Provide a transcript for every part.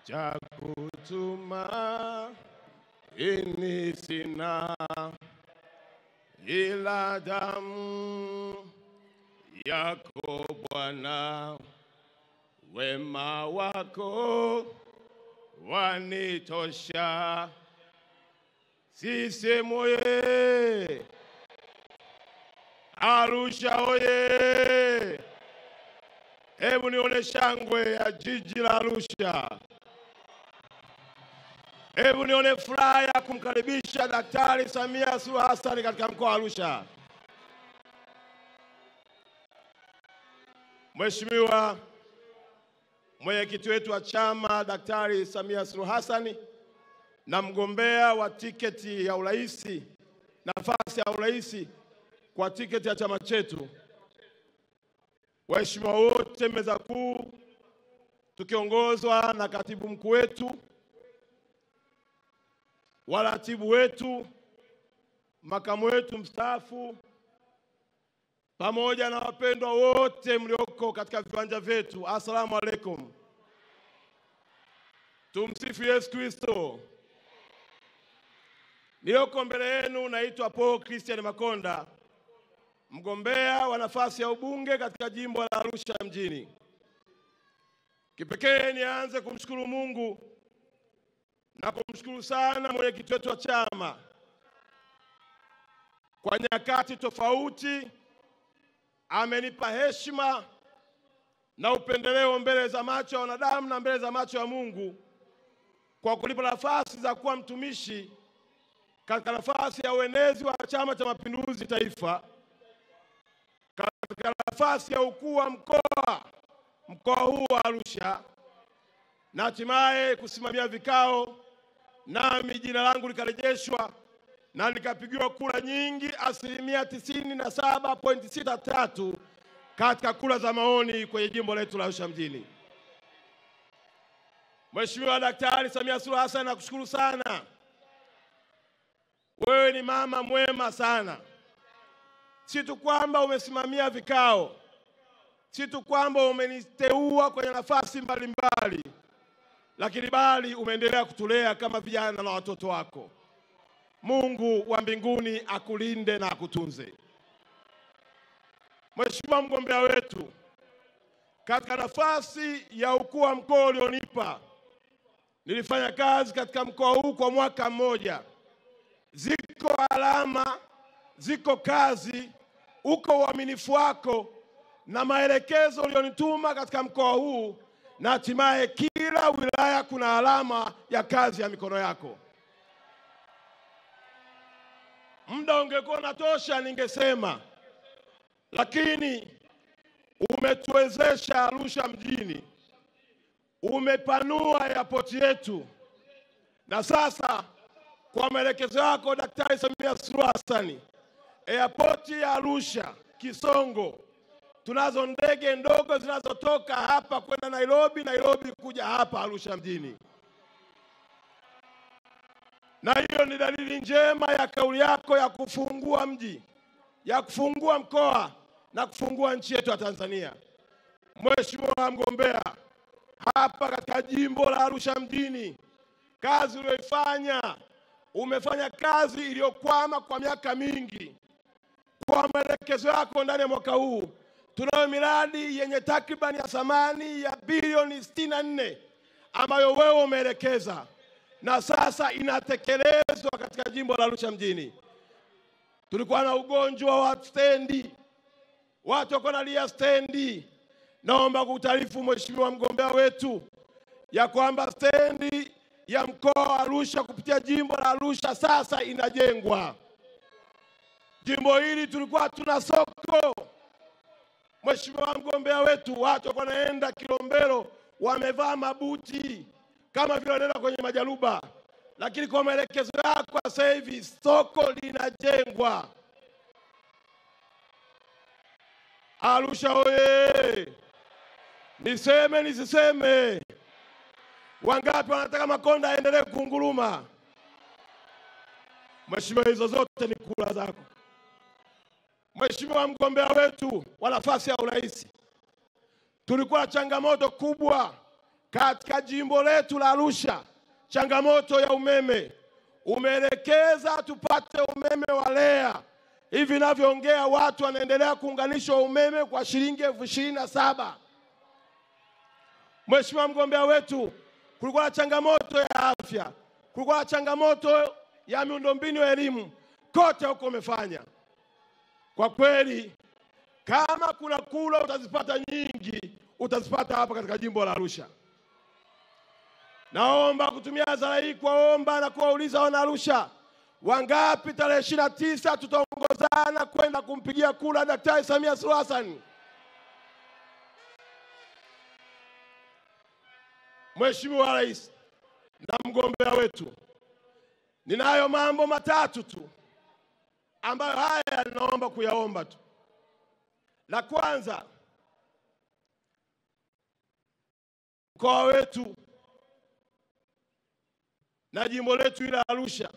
Cha kutuma ini sina, ila damu yako Bwana, wema wako wanitosha. CCM oye! Arusha oye! Hebu nione shangwe ya jiji la Arusha. Hebu nione furaha ya kumkaribisha Daktari Samia Suluhu Hassan katika mkoa wa Arusha. Mheshimiwa mwenyekiti wetu wa chama Daktari Samia Suluhu Hassan na mgombea wa tiketi ya uraisi, nafasi ya uraisi kwa tiketi ya chama chetu, waheshimiwa wote meza kuu tukiongozwa na katibu mkuu wetu, waratibu wetu, makamu wetu mstaafu, pamoja na wapendwa wote mlioko katika viwanja vyetu, asalamu alaykum. Tumsifu Yesu Kristo. Nilioko mbele yenu naitwa Paul Christian Makonda, mgombea wa nafasi ya ubunge katika jimbo la Arusha mjini. Kipekee nianze kumshukuru Mungu na kumshukuru sana mwenyekiti wetu wa chama kwa nyakati tofauti amenipa heshima na upendeleo mbele za macho ya wanadamu na mbele za macho ya Mungu kwa kulipa nafasi za kuwa mtumishi katika nafasi ya uenezi wa Chama cha Mapinduzi Taifa, katika nafasi ya ukuu wa mkoa huu wa Arusha, na hatimaye kusimamia vikao, nami jina langu likarejeshwa na nikapigiwa kura nyingi 97.63% katika kura za maoni kwenye jimbo letu la Arusha mjini. Mheshimiwa Daktari Samia Suluhu Hassan, nakushukuru sana. Wewe ni mama mwema sana. Si tu kwamba umesimamia vikao, si tu kwamba umeniteua kwenye nafasi mbalimbali, lakini bali umeendelea kutulea kama vijana na watoto wako. Mungu wa mbinguni akulinde na akutunze. Mheshimiwa mgombea wetu, katika nafasi ya ukuu wa mkoa ulionipa, nilifanya kazi katika mkoa huu kwa mwaka mmoja. Ziko alama, ziko kazi, uko uaminifu wako na maelekezo ulionituma katika mkoa huu, na hatimaye kila wilaya kuna alama ya kazi ya mikono yako. Muda ungekuwa unatosha ningesema, lakini umetuwezesha Arusha mjini, umepanua airport yetu, na sasa kwa maelekezo yako Daktari Samia Suluhu Hassan, airport ya Arusha Kisongo, tunazo ndege ndogo zinazotoka hapa kwenda Nairobi, Nairobi kuja hapa Arusha mjini. Na hiyo ni dalili njema ya kauli yako ya kufungua mji, ya kufungua mkoa na kufungua nchi yetu ya Tanzania. Mheshimiwa mgombea, hapa katika jimbo la Arusha mjini, kazi uliyoifanya, umefanya kazi iliyokwama kwa miaka mingi. Kwa maelekezo yako ndani ya mwaka huu, tunayo miradi yenye takriban ya thamani ya bilioni 64 ambayo wewe umeelekeza na sasa inatekelezwa katika jimbo la Arusha mjini. Tulikuwa na ugonjwa wa stendi, watu wako nalia stendi. Naomba kutaarifu Mheshimiwa mgombea wetu ya kwamba stendi ya mkoa wa Arusha kupitia jimbo la Arusha sasa inajengwa. Jimbo hili tulikuwa tuna soko. Mheshimiwa mgombea wetu, watu wako naenda Kilombero wamevaa mabuti kama vile wanaenda kwenye majaruba, lakini kwa maelekezo yako sasa hivi soko linajengwa. Arusha oye! Niseme nisiseme? Wangapi wanataka Makonda aendelee kunguruma? Mheshimiwa, hizo zote ni kura zako. Mheshimiwa mgombea wetu wa nafasi ya urais, tulikuwa changamoto kubwa katika jimbo letu la Arusha, changamoto ya umeme. Umeelekeza tupate umeme wa REA. Hivi ninavyoongea watu wanaendelea kuunganishwa umeme kwa shilingi 27,000. Mheshimiwa mgombea wetu, kulikuwa na changamoto ya afya, kulikuwa na changamoto ya miundombinu ya elimu, kote huko umefanya. Kwa kweli, kama kuna kura utazipata nyingi, utazipata hapa katika jimbo la Arusha. Naomba kutumia hadhara hii kuwaomba na kuwauliza wana Arusha, wangapi tarehe 29 tutaongozana kwenda kumpigia kura Daktari Samia Suluhu Hassan? Mheshimiwa Rais na mgombea wetu, ninayo mambo matatu tu ambayo haya naomba kuyaomba tu. La kwanza, mkoa wetu na jimbo letu ila Arusha,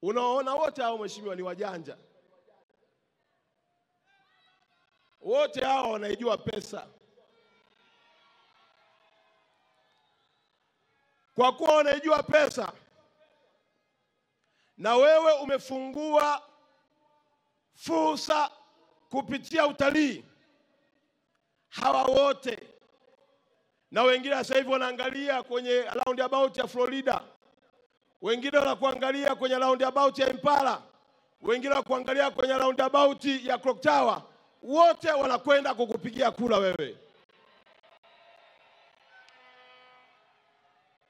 unaona wote hao mheshimiwa ni wajanja. Wote hao wanaijua pesa. Kwa kuwa wanaijua pesa na wewe umefungua fursa kupitia utalii, hawa wote na wengine sasa hivi wanaangalia kwenye roundabout ya Florida, wengine wanakuangalia kwenye roundabout ya Impala, wengine wanakuangalia kwenye roundabout ya Clock Tower, wote wanakwenda kukupigia kura wewe.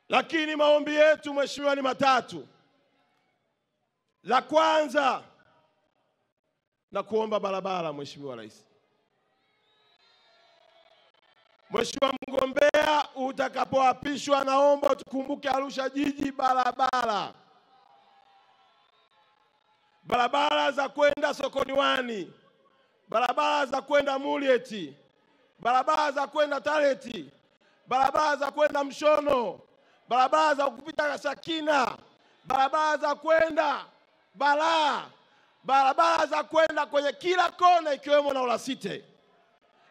Lakini maombi yetu mheshimiwa ni matatu. La kwanza, na kuomba barabara mheshimiwa Rais. Mheshimiwa mgombea, utakapoapishwa naomba tukumbuke Arusha jiji barabara. Barabara za kwenda Sokoni Wani, barabara za kwenda Mulieti, barabara za kwenda Tareti, barabara za kwenda Mshono, barabara za kupita Sakina, barabara za kwenda Balaa, barabara za kwenda kwenye kila kona ikiwemo na Olasite,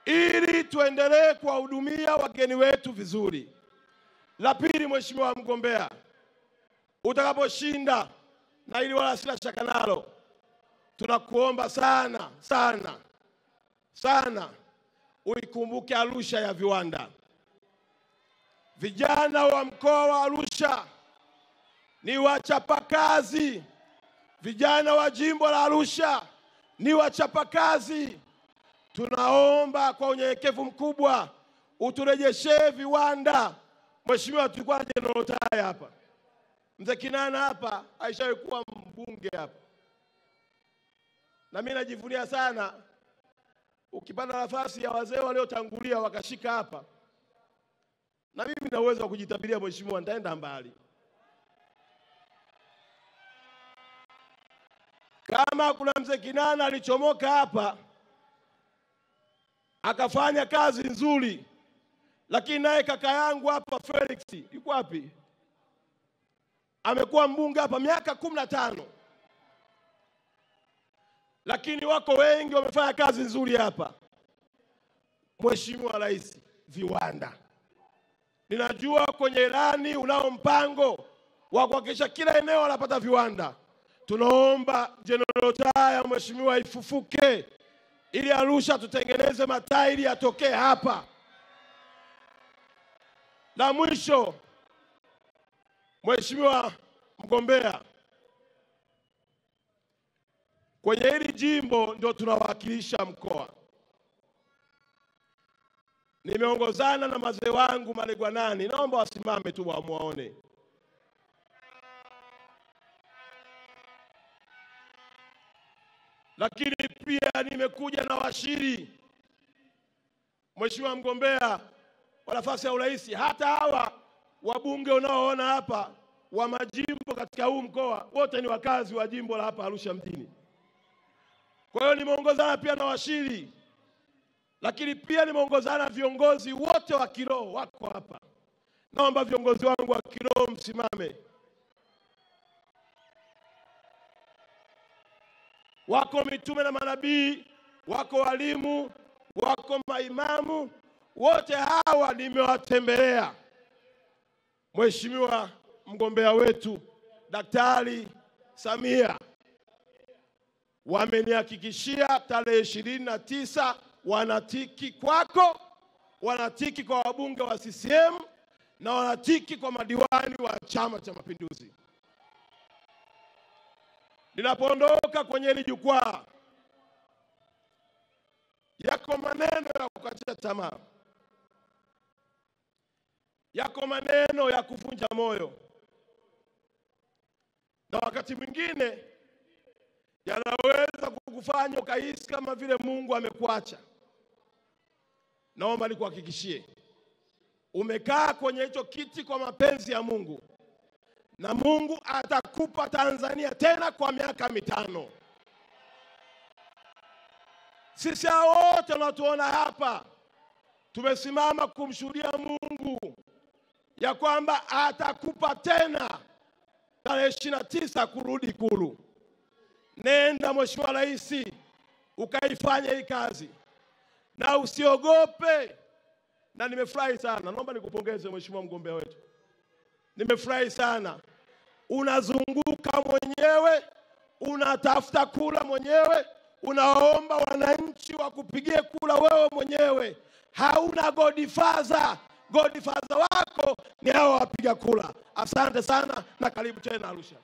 ili tuendelee kuwahudumia wageni wetu vizuri. La pili mheshimiwa mgombea, utakaposhinda, na ili wala sina shaka nalo, tunakuomba sana sana sana uikumbuke Arusha ya viwanda. Vijana wa mkoa wa Arusha ni wachapakazi. Vijana wa jimbo la Arusha ni wachapakazi. Tunaomba kwa unyenyekevu mkubwa uturejeshee viwanda. Mheshimiwa, tulikuwa na General Tai hapa, Mzee Kinana hapa aishawahi kuwa mbunge hapa, na mimi najivunia sana ukipanda nafasi ya wazee waliotangulia wakashika hapa, na mimi na uwezo wa kujitabiria mheshimiwa, nitaenda mbali. Kama kuna Mzee Kinana alichomoka hapa akafanya kazi nzuri, lakini naye kaka yangu hapa Felix yuko wapi? Amekuwa mbunge hapa miaka 15. Lakini wako wengi wamefanya kazi nzuri hapa. Mheshimiwa Rais, viwanda. Ninajua kwenye ilani unao mpango wa kuhakikisha kila eneo wanapata viwanda. Tunaomba General Tai mheshimiwa ifufuke, ili Arusha tutengeneze matairi yatokee hapa. Na mwisho mheshimiwa mgombea, kwenye hili jimbo ndio tunawakilisha mkoa. Nimeongozana na mazee wangu Malegwanani, naomba wasimame tu wamuone. Lakini pia nimekuja na washiri. Mheshimiwa mgombea wa nafasi ya urais, hata hawa wabunge unaoona hapa wa majimbo katika huu mkoa wote ni wakazi wa jimbo la hapa Arusha mjini. Kwa hiyo nimeongozana pia na washiri, lakini pia nimeongozana viongozi wote wa kiroho wako hapa. Naomba viongozi wangu wa kiroho msimame. wako mitume na manabii, wako walimu, wako maimamu, wote hawa nimewatembelea. Mheshimiwa mgombea wetu Daktari Samia wamenihakikishia tarehe 29 wanatiki kwako, wanatiki kwa wabunge wa CCM na wanatiki kwa madiwani wa Chama cha Mapinduzi. Ninapoondoka kwenye hili jukwaa, yako maneno ya kukatisha tamaa, yako maneno ya kuvunja moyo, na wakati mwingine yanaweza kukufanya ukahisi kama vile Mungu amekuacha. Naomba nikuhakikishie, umekaa kwenye hicho kiti kwa mapenzi ya Mungu, na Mungu atakupa Tanzania tena kwa miaka 5. Sisi wote tunatuona hapa tumesimama kumshuhudia Mungu ya kwamba atakupa tena tarehe 29 kurudi Ikulu. Nenda Mheshimiwa Rais, ukaifanya hii kazi na usiogope. Na nimefurahi sana, naomba nikupongeze Mheshimiwa mgombea wetu. Nimefurahi sana, unazunguka mwenyewe, unatafuta kula mwenyewe, unaomba wananchi wakupigie kula wewe mwenyewe. Hauna godfather. Godfather wako ni hao wapiga kula. Asante sana na karibu tena Arusha.